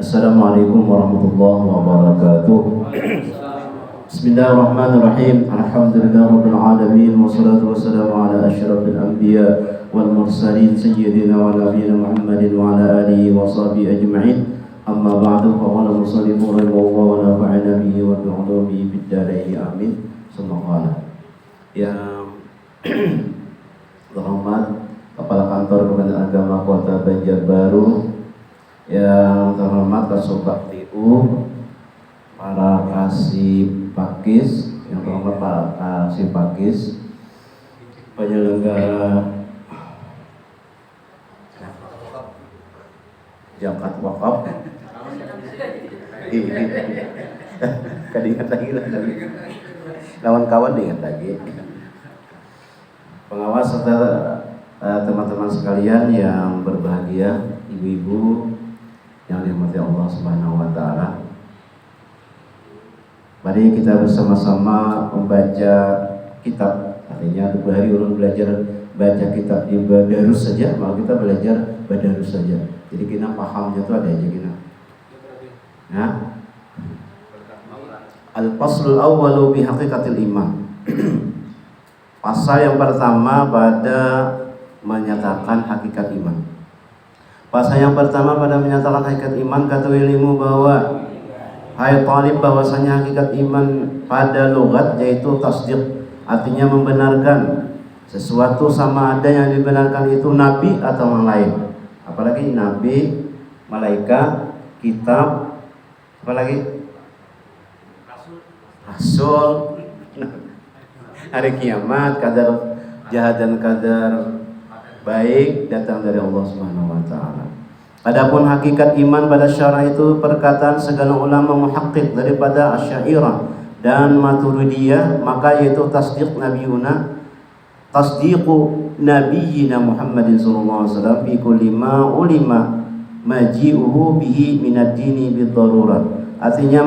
Assalamualaikum warahmatullahi wabarakatuh. Bismillahirrahmanirrahim. Alhamdulillahirabbil alamin wassalatu wassalamu ala asyrafil anbiya wal mursalin sayyidina wa nabiyina Muhammadin wa ala alihi wa sahbihi ajma'in. Amma ba'du, fa qala musannifun rahimahullah wa nafa'ana bihi wa bi'ulumihi fid dharain amin. Summa yang terhormat Kepala Kantor Kementerian Agama Kota Banjarbaru, yang terhormat Kasubag TU, para kasih pakis, yang terhormat para kasih pakis, penyelenggara zakat wakaf, kan diingat lagi lah, lawan kawan diingat lagi, pengawas serta teman-teman sekalian yang berbahagia, ibu-ibu yang dirahmati Allah Subhanahu wa taala. Mari kita bersama-sama membaca kitab. Artinya 2 hari ulun belajar baca kitab di Badarus saja, mau kita belajar Badarus saja. Jadi kita pahamnya itu ada aja kita. Ya. Al-faslul awwalu bi haqiqatil iman. Pasal yang pertama pada menyatakan hakikat iman. Pasal yang pertama pada menyatakan hakikat iman, kata ilmu bahwa hai talib, bahwasanya hakikat iman pada logat yaitu tasdiq, artinya membenarkan sesuatu sama ada yang dibenarkan itu nabi atau yang lain. Apalagi nabi, malaikat, kitab, apalagi rasul, hari kiamat, kadar jahat dan kadar baik datang dari Allah Subhanahu wa taala. Adapun hakikat iman pada syarah itu perkataan segala ulama muhaqqiq daripada Asy'ariyah dan Maturidiyah, maka yaitu tasdiq nabiyuna, tasdiqu nabiyyina Muhammadin sallallahu alaihi wasallam fi kulli ma ulima maji'uhu bihi minad dini bid-darurat. Artinya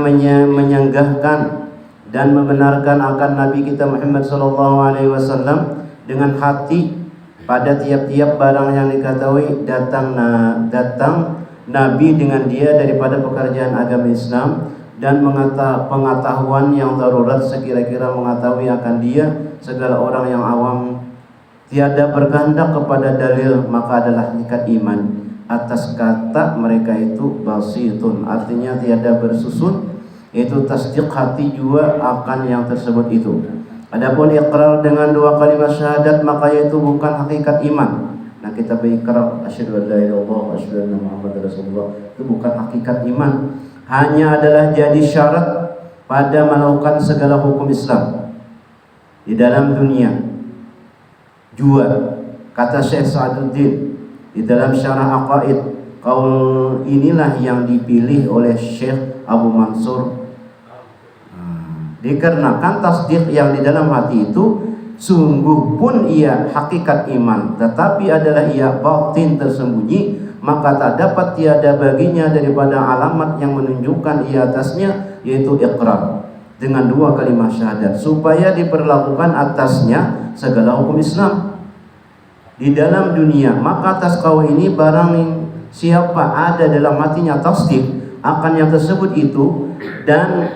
menyanggahkan dan membenarkan akan nabi kita Muhammad sallallahu alaihi wasallam dengan hati pada tiap-tiap barang yang diketahui datang nabi dengan dia daripada pekerjaan agama Islam, dan pengetahuan yang darurat sekira-kira mengetahui akan dia segala orang yang awam tiada berkehendak kepada dalil, maka adalah hakikat iman. Atas kata mereka itu basitun, artinya tiada bersusun, itu tasdiq hati juga akan yang tersebut itu. Adapun iqrar dengan 2 kalimat syahadat, maka itu bukan hakikat iman. Nah, kita berikrar asyhadu an la ilaha illallah wa asyhadu anna muhammadar rasulullah, itu bukan hakikat iman, hanya adalah jadi syarat pada melakukan segala hukum Islam di dalam dunia. Jua kata Syekh Sa'aduddin di dalam syarah Aqaid, kaul inilah yang dipilih oleh Syekh Abu Mansur. Dikarenakan tasdik yang di dalam hati itu sungguh pun ia hakikat iman, tetapi adalah ia batin tersembunyi, maka tak dapat tiada baginya daripada alamat yang menunjukkan ia atasnya, yaitu iqrar dengan 2 kalimat syahadat, supaya diperlakukan atasnya segala hukum Islam di dalam dunia. Maka atas kau ini barang siapa ada dalam hatinya tasdik akan yang tersebut itu, dan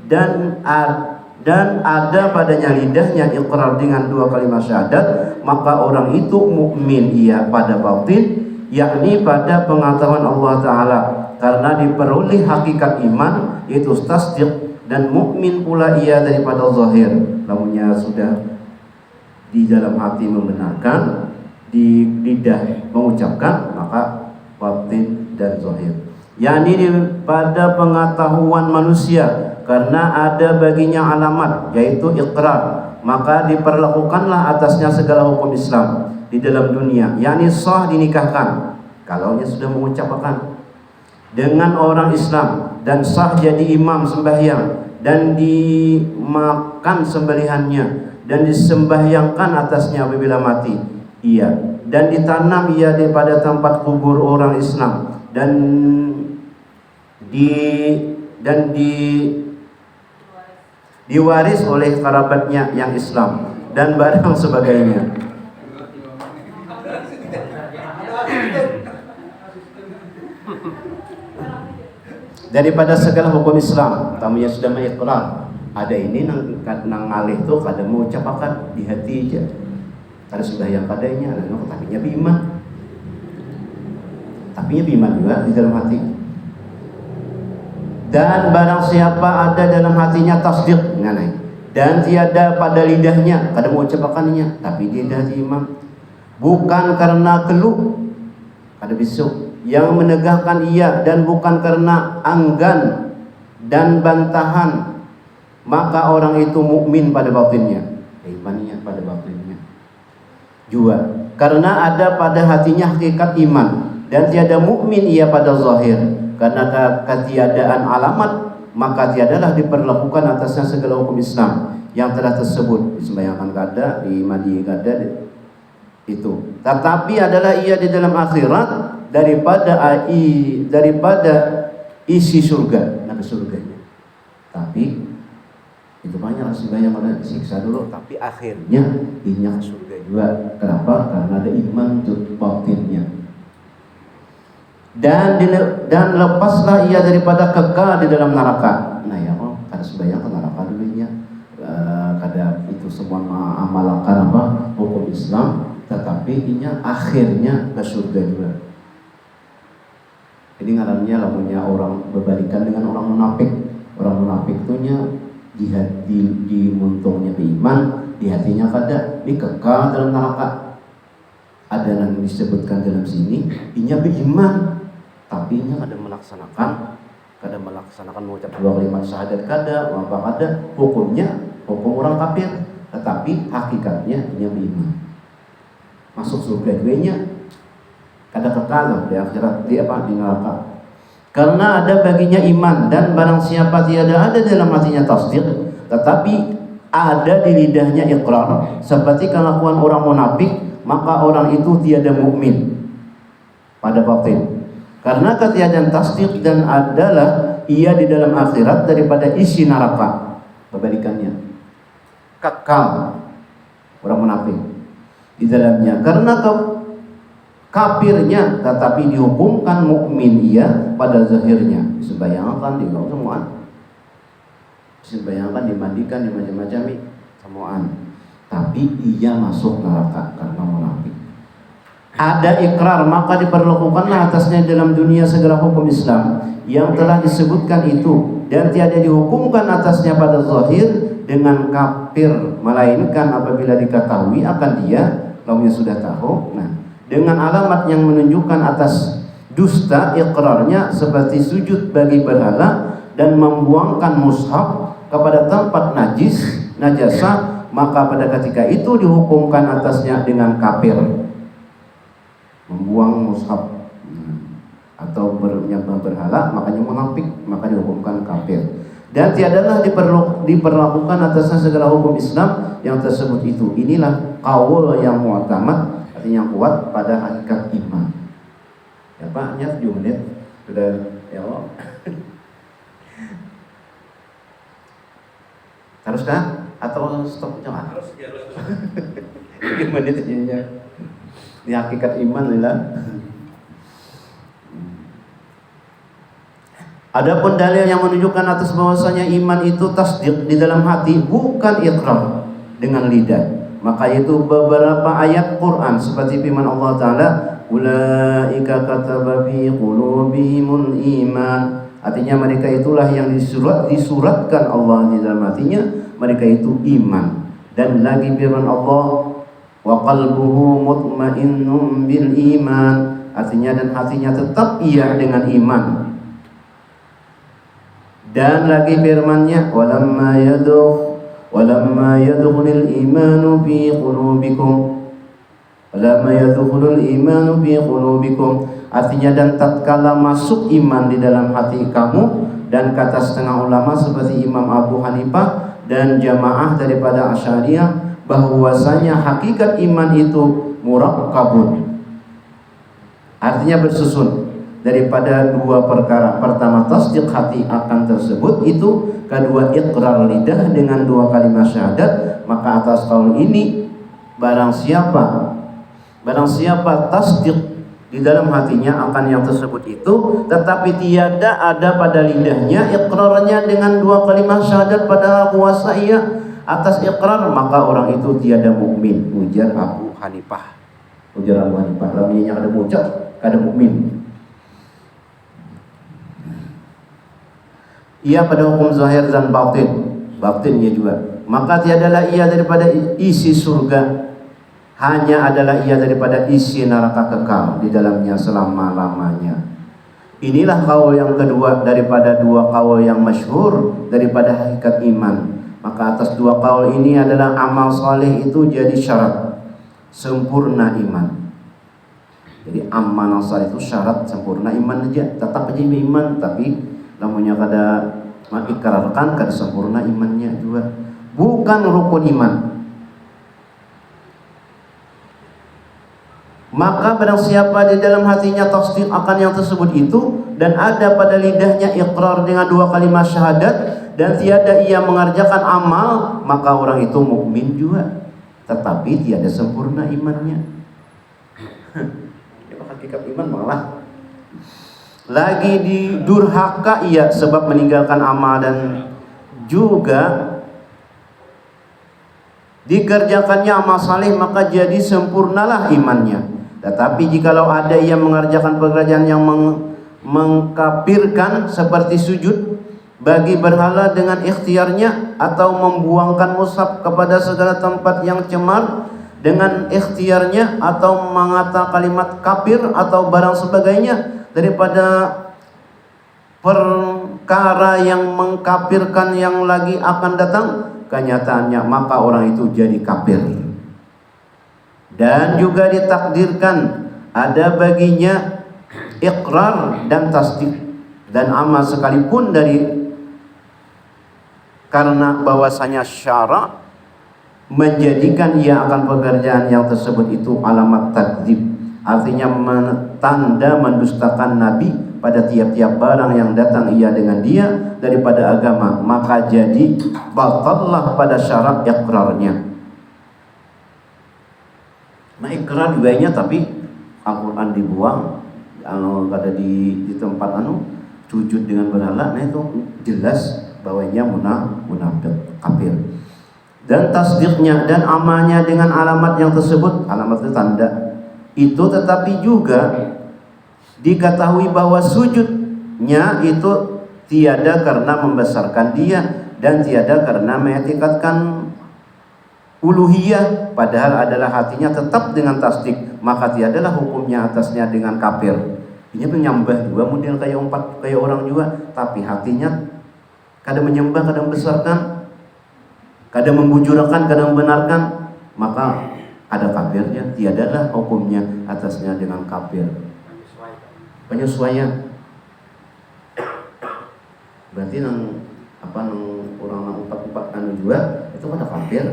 dan ada padanya lidahnya iqrar dengan 2 kalimat syahadat, maka orang itu mukmin ia pada batin, yakni pada pengetahuan Allah Ta'ala, karena diperoleh hakikat iman yaitu tasdiq, dan mukmin pula ia daripada zahir. Namunnya sudah di dalam hati membenarkan, di lidah mengucapkan, maka batin dan zahir, yakni pada pengetahuan manusia, karena ada baginya alamat yaitu iqrar, maka diperlakukanlah atasnya segala hukum Islam di dalam dunia, yakni sah dinikahkan kalau dia sudah mengucapkan dengan orang Islam, dan sah jadi imam sembahyang, dan dimakan sembelihannya, dan disembahyangkan atasnya apabila mati ia, dan ditanam ia daripada tempat kubur orang Islam, dan diwaris oleh kerabatnya yang Islam, dan barang sebagainya. daripada segala hukum Islam. Tamunya sudah mengiqrar. Ada ini nang ngalih tuh kada mau ucapakan di hati aja. Kada sembahyang kadanya, tapinya beriman. Tapinya beriman juga di dalam hati. Dan barang siapa ada dalam hatinya tasdik, dan tiada pada lidahnya, kada mau ucapakannya, tapi dia dah iman. Bukan karena keluh, kada besok yang menegahkan ia, dan bukan karena anggan dan bantahan, maka orang itu mukmin pada batinnya, imannya pada batinnya. Jua karena ada pada hatinya hakikat iman, dan tiada mukmin ia pada zahir, karena ketiadaan alamat, maka tiadalah diperlakukan atasnya segala hukum Islam yang telah tersebut, disembahyangkan kada, diimani kada itu. Tetapi adalah ia di dalam akhirat daripada isi surga, nabi surganya. Tapi itu banyak sembahyang mana disiksa dulu, tapi akhirnya inya ke surga juga. Kenapa? Karena ada iman batinnya. Dan lepaslah ia daripada kekal di dalam neraka. Nah ya, kada sembahyang ke neraka dulunya. Kada itu semua amalkan hukum Islam, tetapi inya akhirnya ke surga juga. Ini ngarannya lamunya orang berbalikan dengan orang munafik. Orang munafik tuhnya di muntungnya beriman, di hatinya kada, dikekal dalam neraka. Ada yang disebutkan dalam sini, inya beriman, tapi inya kada melaksanakan mengucap 2 kalimat syahadat kada, apa kada, hukumnya hukum orang kafir, tetapi hakikatnya inya beriman. Masuk surga duanya, kada kekal di akhirat, di neraka. Karena ada baginya iman, dan barang siapa tiada ada dalam hatinya tasdik, tetapi ada di lidahnya iqrar, seperti kelakuan orang munafik, maka orang itu tiada mukmin pada batin. Karena ketiadaan tasdik dan adalah ia di dalam akhirat daripada isi neraka. Kebalikannya, kekal orang munafik di dalamnya karena kafirnya, tetapi dihukumkan mukmin ia pada zahirnya. Disembayangkan di kaum semuaan, disembayangkan, dimandikan, di macam-macam semuaan, tapi ia masuk neraka karena munafik. Ada ikrar, maka diperlakukanlah atasnya dalam dunia segala hukum Islam yang telah disebutkan itu, dan tiada dihukumkan atasnya pada zahir dengan kafir, melainkan apabila diketahui akan dia, kaumnya sudah tahu, dengan alamat yang menunjukkan atas dusta ikrarnya, seperti sujud bagi berhala dan membuangkan mushaf kepada tempat najasah, maka pada ketika itu dihukumkan atasnya dengan kafir. Membuang mushaf atau menyembah berhala, makanya munafik, maka dihukumkan kafir. Dan tiadalah diperlakukan atasnya segala hukum Islam yang tersebut itu. Inilah qaul yang mu'tamad, artinya yang kuat pada hakikat iman. Ya Pak, 7 menit sudah ya Allah. Haruskah? Atau stop jangan? Harus. 7 menit aja. Di hakikat iman adalah. Adapun dalil yang menunjukkan atas bahwasanya iman itu tasdik di dalam hati, bukan iqrar dengan lidah. Maka itu beberapa ayat Quran seperti firman Allah Ta'ala, ulaika kataba fi qulubihimul iman. Artinya mereka itulah yang disuratkan Allah di dalam hatinya, mereka itu iman. Dan lagi firman Allah, wa qalbuhu mutmainnun bil iman. Artinya dan hatinya tetap ia dengan iman. Dan lagi firman-Nya, walamma yadkhulul imanu fi qulubikum. Walamma yadkhulul imanu fi qulubikum. Artinya dan tatkala masuk iman di dalam hati kamu. Dan kata setengah ulama seperti Imam Abu Hanifah dan jamaah daripada Asy'ariyah, bahwasanya hakikat iman itu murakkabun. Artinya bersusun daripada 2 perkara. Pertama tasdik hati akan tersebut itu, kedua iqrar lidah dengan 2 kalimat syahadat. Maka atas kaul ini barang siapa tasdik di dalam hatinya akan yang tersebut itu, tetapi tiada ada pada lidahnya iqrarnya dengan dua kalimat syahadat pada puasa ia atas iqrar, maka orang itu tiada mukmin. Ujar Abu Hanifah. Ujar Abu Hanifah, lamanya kada mucak, kada mukmin. Ia pada hukum zahir dan batin ia juga. Maka tiadalah ia daripada isi surga, hanya adalah ia daripada isi neraka kekal di dalamnya selama-lamanya. Inilah kaul yang kedua daripada dua kaul yang masyhur daripada hakikat iman. Maka atas dua kaul ini adalah amal saleh itu jadi syarat sempurna iman. Jadi amal saleh itu syarat sempurna iman aja, tetap aja iman, tapi namanya kada mengikrarkan kada sempurna imannya juga. Bukan rukun iman. Maka barang siapa di dalam hatinya tasdik akan yang tersebut itu, dan ada pada lidahnya iqrar dengan dua kalimat syahadat, dan tiada ia mengerjakan amal, maka orang itu mukmin juga, tetapi tiada sempurna imannya. Itu hakikat iman malah. Lagi di durhaka ia sebab meninggalkan amal, dan juga dikerjakannya amal saleh, maka jadi sempurnalah imannya. Tetapi jikalau ada ia mengerjakan pekerjaan yang mengkafirkan seperti sujud bagi berhala dengan ikhtiarnya, atau membuangkan mushaf kepada segala tempat yang cemar dengan ikhtiarnya, atau mengata kalimat kafir atau barang sebagainya daripada perkara yang mengkafirkan yang lagi akan datang, kenyataannya maka orang itu jadi kafir. Dan juga ditakdirkan ada baginya iqrar dan tasdik dan amal sekalipun dari karena bahwasanya syara menjadikan ia akan pekerjaan yang tersebut itu alamat takdzib, artinya tanda mendustakan Nabi pada tiap-tiap barang yang datang ia dengan dia daripada agama, maka jadi batallah pada syarat iqrarnya. Nah ikrar juga tapi Al-Quran dibuang, ada di tempat sujud dengan berhala, nah itu jelas bahwanya munafik kafir. Dan tasdiknya dan amalnya dengan alamat yang tersebut, alamat itu tanda itu, tetapi juga diketahui bahwa sujudnya itu tiada karena membesarkan dia, dan tiada karena mengetikatkan uluhiyah, padahal adalah hatinya tetap dengan tasdik, maka tiadalah hukumnya atasnya dengan kafir. Ini menyembah juga model kayak orang juga, tapi hatinya kadang menyembah, kadang membesarkan, kadang membujurkan, kadang membenarkan, maka ada kafirnya. Tiadalah hukumnya atasnya dengan kafir. Penyesuaian. Berarti orang empat juga itu ada kafir.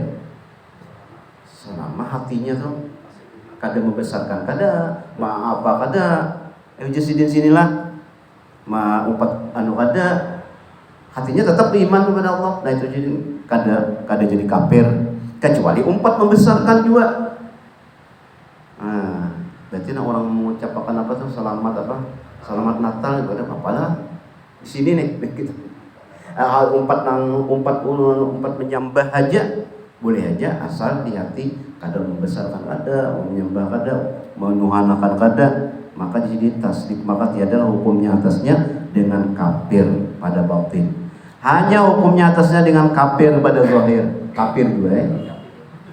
Selama hatinya tuh kada membesarkan, kada apa kada jasidin sinilah kada, hatinya tetap beriman kepada Allah. Nah itu jadi kada jadi kafir, kecuali umpat membesarkan juga. Nah berarti orang mengucapkan apa tuh selamat Natal, ada apalah di sini nih gitu. Umpat menyembah aja boleh aja, asal di hati kadang membesarkan kada, menyembah kada, menuhanakan kada, maka jadi tasdik, maka tiada hukumnya atasnya dengan kafir pada batin. Hanya hukumnya atasnya dengan kafir pada zahir. Kafir juga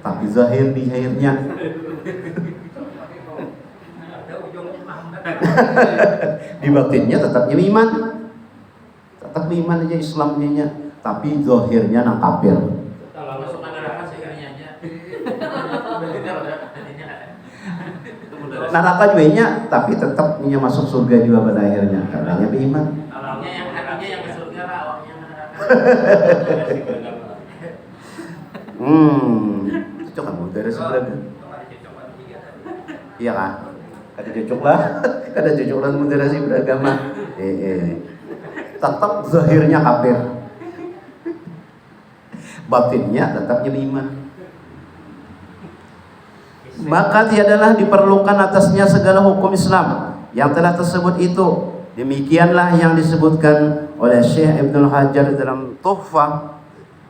tapi zahir di zahirnya. Di batinnya tetapnya iman. Tetap iman aja Islamnya, tapi zahirnya nang kafir. Neraka juga tapi tetap masuk surga juga pada akhirnya karena beriman. Yang ke surga, awaknya neraka. Cocok kan dari seberapa? Iya kan? Kada cocok lah. Kada cocok lah moderasi beragama. Tetap zahirnya kafir. Batinnya tetapnya beriman. maka tiadalah diperlukan atasnya segala hukum Islam yang telah tersebut itu. Demikianlah yang disebutkan oleh Syekh Ibnu Hajar dalam Tuhfah,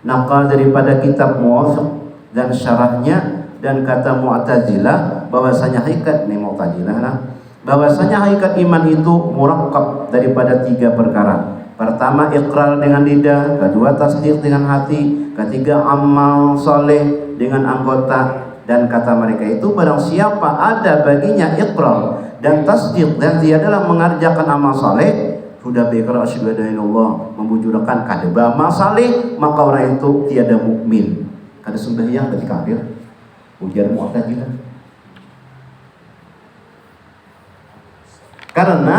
naqal daripada kitab Muwafiq dan syarahnya, dan kata Mu'tazilah bahwasanya hakikat ini Mu'tazilah lah, bahwasanya hakikat iman itu murakkab daripada 3 perkara. Pertama iqrar dengan lidah, kedua tasdik dengan hati, ketiga amal soleh dengan anggota. Dan kata mereka itu barang siapa ada baginya iqrar dan tasdik dan dia adalah mengerjakan amal saleh, sudah berikrar asyhadu an la ilaha illallah, membujurkan kada beramal saleh, maka orang itu tiada mukmin. Kada sembahyang berarti kafir. Ujar Mu'tazilah. Karena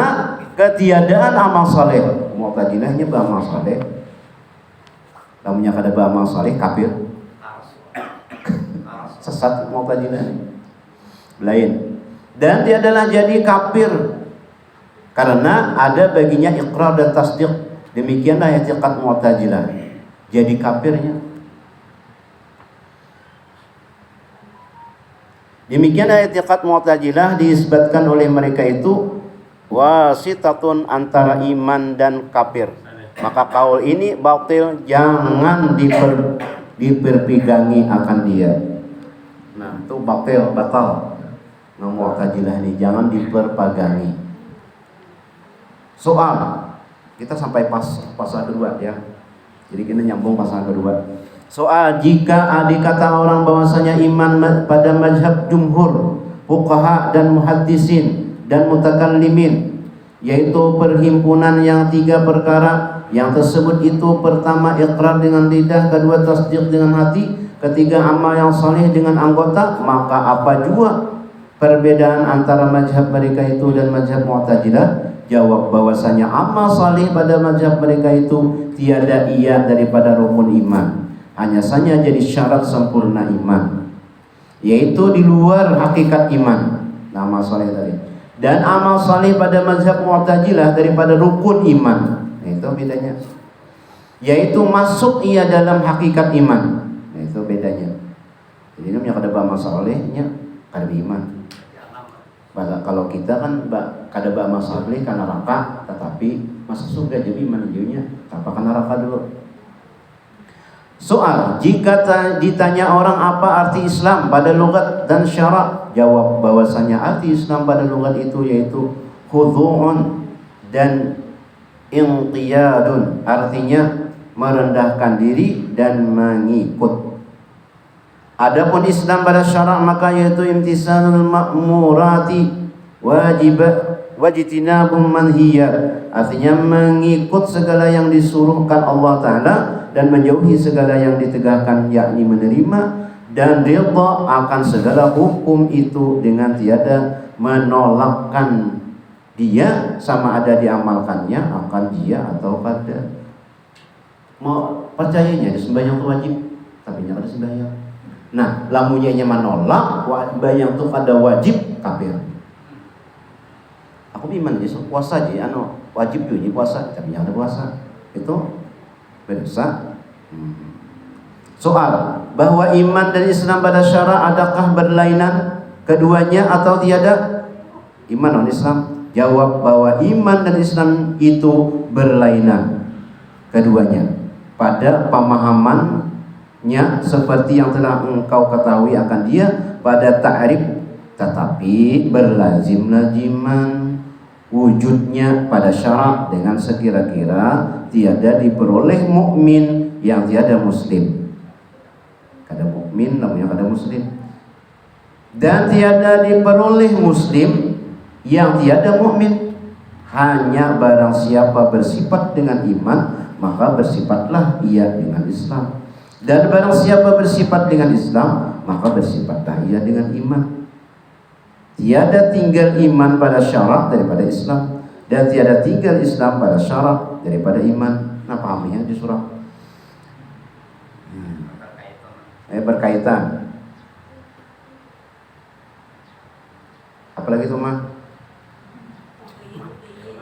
ketiadaan amal saleh. Mu'tazilahnya beramal saleh. Namanya kada beramal saleh kafir. Sesat Mu'tazilah lain. Dan dia adalah jadi kafir karena ada baginya iqrar dan tasdik. Demikianlah i'tiqad Mu'tazilah. Jadi kafirnya. Demikianlah i'tiqad Mu'tazilah disebutkan oleh mereka itu wasitatun antara iman dan kafir. Maka kaul ini batil, jangan diperpegangi akan dia. Nah, itu batal. Mu'tazilah ini jangan diperpegangi. Soal kita sampai pasal kedua ya. Jadi kita nyambung pasal kedua. Soal jika dikata orang bahwasanya iman pada mazhab jumhur, fuqaha dan muhaddisin dan mutakallimin, yaitu perhimpunan yang 3 perkara yang tersebut itu, pertama iqrar dengan lidah, kedua tasdik dengan hati, ketiga amal yang saleh dengan anggota, maka apa juga perbedaan antara mazhab mereka itu dan mazhab Mu'tazilah? Jawab bahwasanya amal saleh pada mazhab mereka itu tiada ia daripada rukun iman, hanya saja jadi syarat sempurna iman, yaitu di luar hakikat iman. Nah, amal saleh tadi. Dan amal saleh pada mazhab Mu'tazilah daripada rukun iman. Nah, itu bedanya. Yaitu masuk ia dalam hakikat iman. Nah, itu bedanya. Jadi ini yang kada amal salehnya kada iman. Kalau kita kan kada amal saleh kana neraka, tetapi masuk surga jadi iman jauhnya tanpa kana neraka dulu. Soal, jika ditanya orang apa arti Islam pada logat dan syarak, jawab bahwasanya arti Islam pada logat itu yaitu khudu'un dan inqiyadun, artinya merendahkan diri dan mengikut. Adapun Islam pada syarak maka yaitu imtisalul ma'murati wajtinabul manhiyat, artinya mengikut segala yang disuruhkan Allah Ta'ala dan menjauhi segala yang ditegakkan, yakni menerima dan ridha akan segala hukum itu dengan tiada menolakkan dia, sama ada diamalkannya akan dia atau kada. Mau percayanya sembahyang itu wajib, tapi nya kada sembahyang. Nah, lamunnya menolak sembahyang itu kada wajib, kafir. Aku iman dia puasa aja, wajib juga puasa, tapi nya kada puasa. Itu berdosa. Soal bahwa iman dan Islam pada syara adakah berlainan keduanya atau tiada? Iman dan Islam, jawab bahwa iman dan Islam itu berlainan keduanya pada pemahamannya seperti yang telah engkau ketahui akan dia pada ta'rif, tetapi berlazim-laziman wujudnya pada syarat dengan sekira-kira tiada diperoleh mukmin yang tiada muslim. Kada mukmin namanya kada muslim. Dan tiada diperoleh muslim yang tiada mukmin. Hanya barang siapa bersifat dengan iman, maka bersifatlah ia dengan Islam. Dan barang siapa bersifat dengan Islam, maka bersifatlah ia dengan iman. Tiada tinggal iman pada syarat daripada Islam, dan tiada tinggal Islam pada syarat daripada iman. Nah, pahaminya di surah berkaitan. Apalagi itu mah?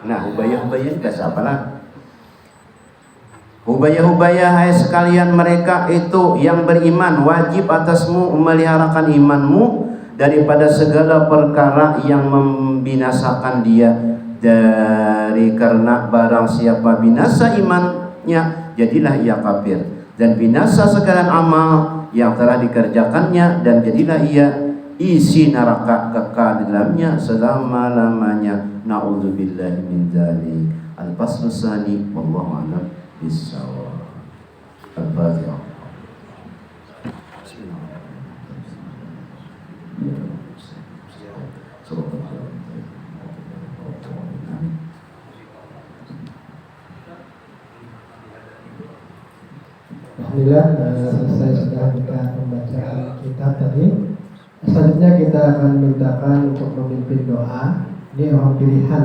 Nah, hubaya-hubaya juga siapalah? Hubaya-hubaya, hai sekalian mereka itu yang beriman, wajib atasmu memeliharakan imanmu daripada segala perkara yang membinasakan dia. Dari karena barang siapa binasa imannya, jadilah ia kafir, dan binasa segala amal yang telah dikerjakannya, dan jadilah ia isi neraka kekal di dalamnya selama-lamanya. Na'udzubillahi min dzalik. Al-faslu tsani wallahu a'lam bissawab. Al-Fatihah. Alhamdulillah selesai sudah kita pembacaan kitab tadi. Selanjutnya kita akan mintakan untuk memimpin doa. Ini orang pilihan